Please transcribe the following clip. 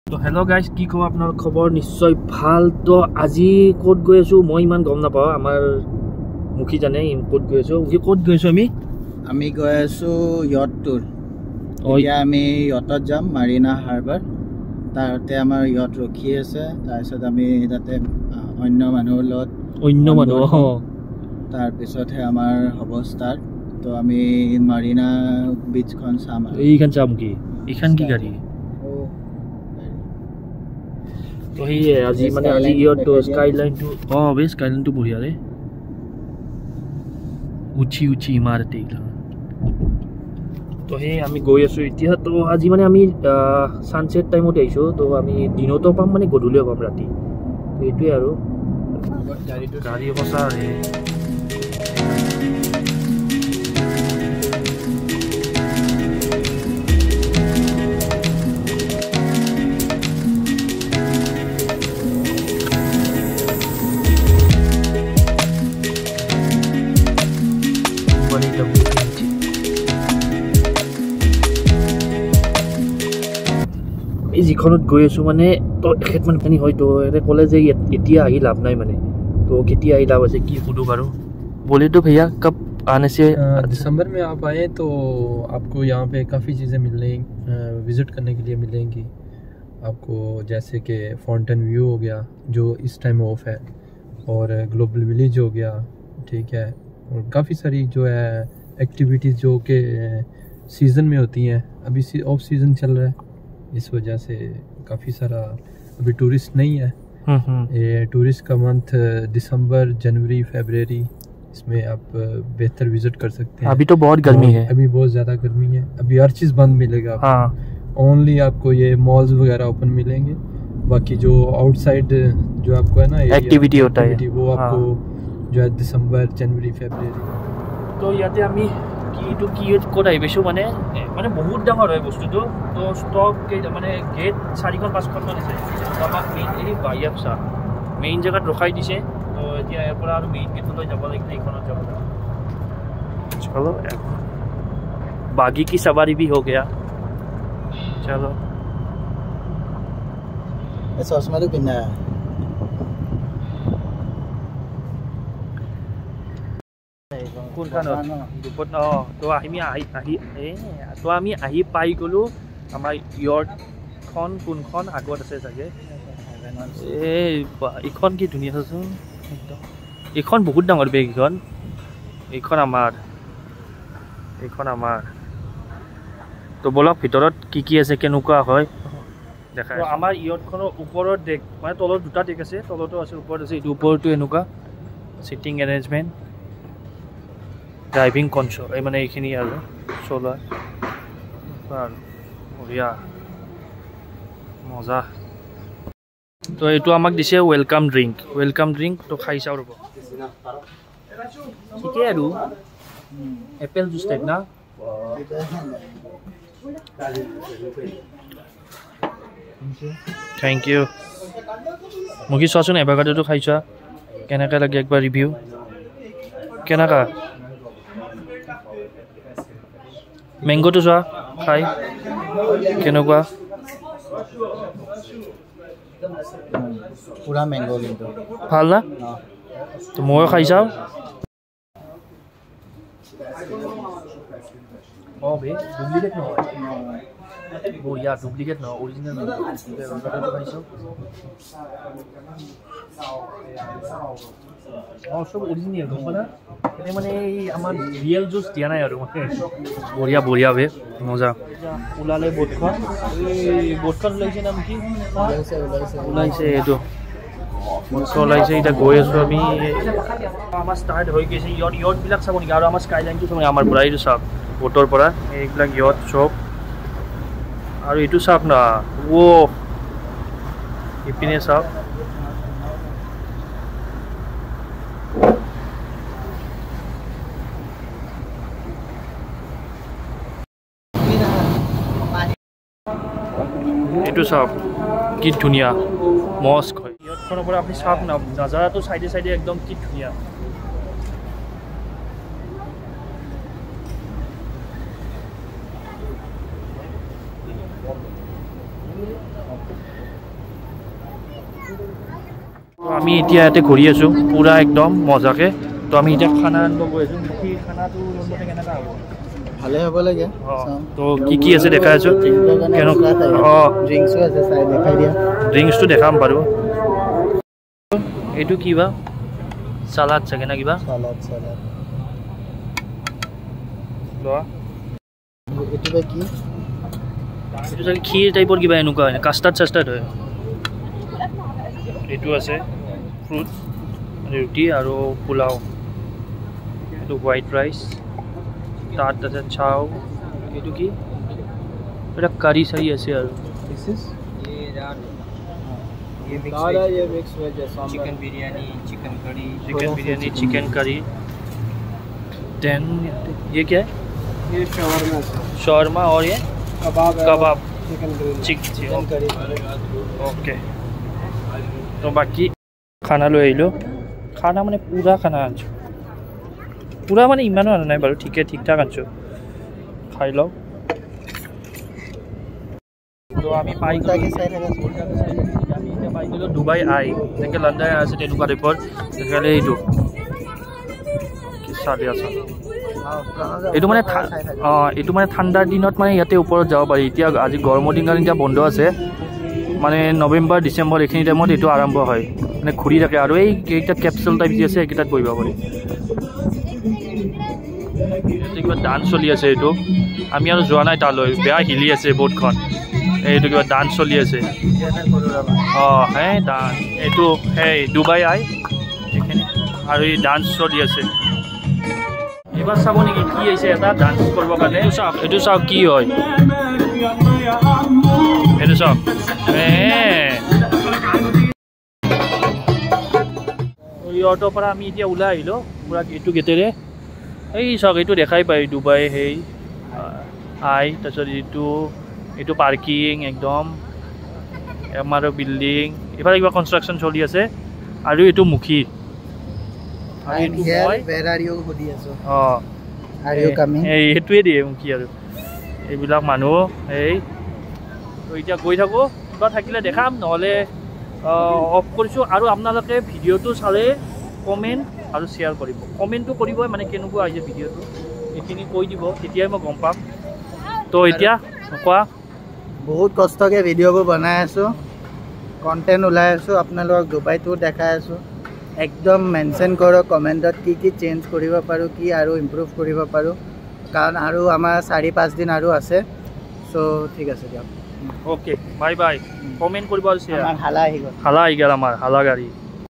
তো hello' guys, কি ক'ব আপোনাৰ খবৰ? নিশ্চয় ভাল। তো আজি ক'ত গৈ আছোঁ মই ইমান গম নাপাওঁ, আমাৰ মুখী জানে ক'ত গৈ আছোঁ। ক'ত গৈ আছোঁ আমি গৈ আছোঁ য়ট টুৰ। এতিয়া আমি য়টত যাম, মাৰিনা হাৰ্বাৰ। তাতে আমাৰ য়ট ৰখি আছে। তাৰপিছত আমি তাতে অন্য মানুহৰ লগত তাৰপিছতহে আমাৰ হ'ব ষ্টাৰ্ট। তো আমি মাৰিনা বিচখন চাম। এইখন চাম কি? এইখন কি গাড়ী? তো সেয়ে আজি মানে আজি য়টটো স্কাইলাইনটো স্কাইলাইনটো বঢ়িয়া ৰে, উঠি ইমাৰতে এইখন। তো সেই আমি গৈ আছোঁ এতিয়া। তো আজি মানে আমি ছানছেট টাইমত আহিছোঁ। তো আমি দিনতো পাম মানে গধূলিও পাম, ৰাতি। তো এইটোৱে আৰু গাড়ী সঁচা। এই যিখনত গৈ আছোঁ মানে তো এখেত মানে হয়তো এনে ক'লে যে এতিয়া আহি লাভ নাই মানে। तो कितना ही लाभ है कि खुदू करो बोले तो भैया कब आने से? दिसंबर में आप आए तो आपको यहाँ पे काफ़ी चीज़ें मिलेंगी, विज़िट करने के लिए मिलेंगी आपको। जैसे कि फाउंटेन व्यू हो गया जो इस टाइम ऑफ है, और ग्लोबल विलेज हो गया, ठीक है। और काफ़ी सारी जो है एक्टिविटीज़ जो कि सीज़न में होती हैं। अभी ऑफ सीज़न चल रहा है, इस वजह से काफ़ी सारा अभी टूरिस्ट नहीं है। ये टूरिस्ट का मंथ दिसंबर, जनवरी, फरवरी, इसमें आप बेहतर विजिट कर सकते हैं। अभी तो बहुत गर्मी है, अभी बहुत ज़्यादा गर्मी है। अभी हर चीज़ बंद मिलेगा। ओनली आपको ये मॉल्स वगैरह ओपन मिलेंगे। बाकी जो आउटसाइड जो आपको है ना एक्टिविटी होता है वो आपको जो है दिसंबर, जनवरी, फरवरी। तो ইয়াতে আমি কিটো কি ক'ত আহি পাইছোঁ মানে মানে বহুত ডাঙৰ হয় বস্তুটো। তো ষ্টপ মানে গেট 4-5খন মান আছে। তো আমাক মেইন এই বাহিৰত মেইন জেগাত ৰখাই দিছে। তো এতিয়া ইয়াৰ পৰা আৰু মেইন গেটলৈ যাব লাগিলে এইখনত যাব লাগিব। চলো, बागी की सवारी भी हो गया। चलो चश्मा तो पिन्ना है। তো আমি আহি পাই গ'লোঁ। আমাৰ য়টখন কোনখন আগত আছে চাগে? এইখন কি ধুনীয়া চাচোন একদম। এইখন বহুত ডাঙৰ বেগ। এইখন আমাৰ। তো বলক ভিতৰত কি আছে, কেনেকুৱা হয় দেখা। আমাৰ য়টখনৰ ওপৰত ডেক মানে তলত দুটা ডেক আছে, তলতো আছে ওপৰত আছে। এইটো ওপৰতো এনেকুৱা চিটিং এৰেঞ্জমেণ্ট, ড্ৰাইভিং কনচোল, এই মানে এইখিনি আৰু চলোৱা আৰু বঢ়িয়া মজা। তো এইটো আমাক দিছে ৱেলকাম ড্ৰিংক। তো খাই চাওঁ ৰ'ব। ঠিকেই আৰু এপেল জুচ টাইপ না। Thank you. মোক কি চোৱাচোন, এভাকাডোটো খাই চোৱা কেনেকৈ লাগে, একবাৰ ৰিভিউ কেনেকুৱা। মেংগোটো চোৱা খাই কেনেকুৱা। পুৰা মেংগো কিন্তু ভাল না। তো ময়ো খাই চাওঁ। ডুপ্লিকেট নহয়, বঢ়িয়া। ডুপ্লিকেট নহয়, অৰিজিনেল খাইছোঁ। চব অৰিজিনেল গম পালা। এতিয়া মানে এই আমাৰ ৰিয়েল জুচ দিয়া নাই আৰু মানে বঢ়িয়া মজা। ওলালে বোটখন, এই বোটখন ওলাইছে নাম কি? ওলাইছে এইটো ওলাইছে। এতিয়া গৈ আছোঁ আমি। আমাৰ ষ্টাৰ্ট হৈ গৈছে। য়টবিলাক চাব নেকি? আৰু আমাৰ স্কাইলাইনটো চাব নেকি? আমাৰ পৰা এইটো চাওক, বোটৰ পৰা এইবিলাক য়ট চব। আৰু এইটো চাওক না, ইপিনে চাওক। এইটো চাওক কি ধুনীয়া মস্ক হয়। য়টখনৰ পৰা আপুনি চাওক না, নাজাৰাটো চাইডে একদম কি ধুনীয়া। আমি এতিয়া ইয়াতে ঘূৰি আছোঁ পুৰা একদম মজাকে। তো আমি এতিয়া খানা আনিব গৈ আছোঁ। বাকী খানাটো ৰূমতে কেনেকুৱা হ'ব? ভালে হ'ব লাগে। তো কি আছে দেখাই আছোঁ। ড্ৰিংকছো আছে, চাই দেখাই দিয়া। ড্ৰিংকছটো দেখাম বাৰু। এইটো কি বা? চালাড চাগে না কিবা? চালাড লোৱা। এইটো বা কি? এইটো চাগে ক্ষীৰ টাইপৰ কিবা এনেকুৱা হয়, কাষ্টাৰ্ড চাষ্টাৰ্ড হয়। এইটো আছে ফ্ৰুট, ৰুটি আৰু পোলাও। এইটো হোৱাইট ৰাইচ, তাত আছে চাও। এইটো কি? এটা কাৰী চাৰী আছে আৰু chicken biryani, chicken curry, chicken curry. Then ये क्या है? ये शवरमा, शौरमा और ये कबाब, चिकन करी। ओके। तो बाकी खाना লৈ আহিলোঁ। খানা মানে পুৰা খানা আনিছোঁ। পুৰা মানে ইমানো আনা নাই বাৰু, ঠিক ঠাক আনিছোঁ। খাই লওঁ। তো আমি পাই গ'লোঁ ডুবাই আই, যেনেকৈ লণ্ডন আছে তেনেকুৱা টাইপৰ। তেতিয়াহ'লে এইটো কি চালি আছে, এইটো মানে এইটো মানে ঠাণ্ডাৰ দিনত মানে ইয়াতে ওপৰত যাব পাৰি। এতিয়া আজি গৰমৰ দিন কাৰণে এতিয়া বন্ধ আছে, মানে নৱেম্বৰ ডিচেম্বৰ এইখিনি টাইমত এইটো আৰম্ভ হয়, মানে ঘূৰি থাকে। আৰু এইকেইটা কেপচুল টাইপ যি আছে এইকেইটাত বহিব পাৰি। কিবা ডান্স চলি আছে এইটো, আমি আৰু যোৱা নাই তালৈ, বেয়া হিলি আছে বোটখন। এইটো কিবা ডান্স চলি আছে। হে ডান্স, এইটো সেই ডুবাই আই এইখিনি, আৰু এই ডান্স চলি আছে। এইবাৰ চাব নেকি কি হৈছে এটা ডান্স কৰিবৰ কাৰণে? এইটো চাওক কি হয়, এইটো চাওক। ইহঁতৰ পৰা আমি এতিয়া ওলাই আহিলোঁ পুৰা এইটো গেটেৰে। এই চাওক এইটো দেখাই পায় ডুবাই সেই আই। তাৰপিছত এইটো পাৰ্কিং একদম, আমাৰ বিল্ডিং। এইফালে কিবা কনষ্ট্ৰাকশ্যন চলি আছে। আৰু এইটো মুখী, সেইটোৱে দিয়ে মুখী। আৰু এইবিলাক মানুহ এই এতিয়া গৈ থাকোঁ, কিবা থাকিলে দেখাম, নহ'লে অফ কৰিছোঁ। আৰু আপোনালোকে ভিডিঅ'টো চালে কমেণ্ট আৰু শ্বেয়াৰ কৰিব। কমেণ্টটো কৰিবই, মানে কেনেকুৱা আহিছে ভিডিঅ'টো এইখিনি কৈ দিব, তেতিয়াই মই গম পাম। তো এতিয়া কোৱা। বহুত কষ্টকৈ ভিডিঅ'বোৰ বনাই আছোঁ, কণ্টেণ্ট ওলাই আছোঁ, আপোনালোকক ডুবাইটো দেখাই আছোঁ। একদম মেনশ্যন কৰক কমেণ্টত কি চেঞ্জ কৰিব পাৰোঁ, কি আৰু ইম্প্ৰুভ কৰিব পাৰোঁ, কাৰণ আৰু আমাৰ 4-5 দিন আৰু আছে। চ' ঠিক আছে দিয়ক। Okay, bye bye. কমেণ্ট কৰিব আৰু শ্বেয়াৰ। হালা আহি গ'ল, হালা আহি গ'ল আমাৰ হালা গাড়ী।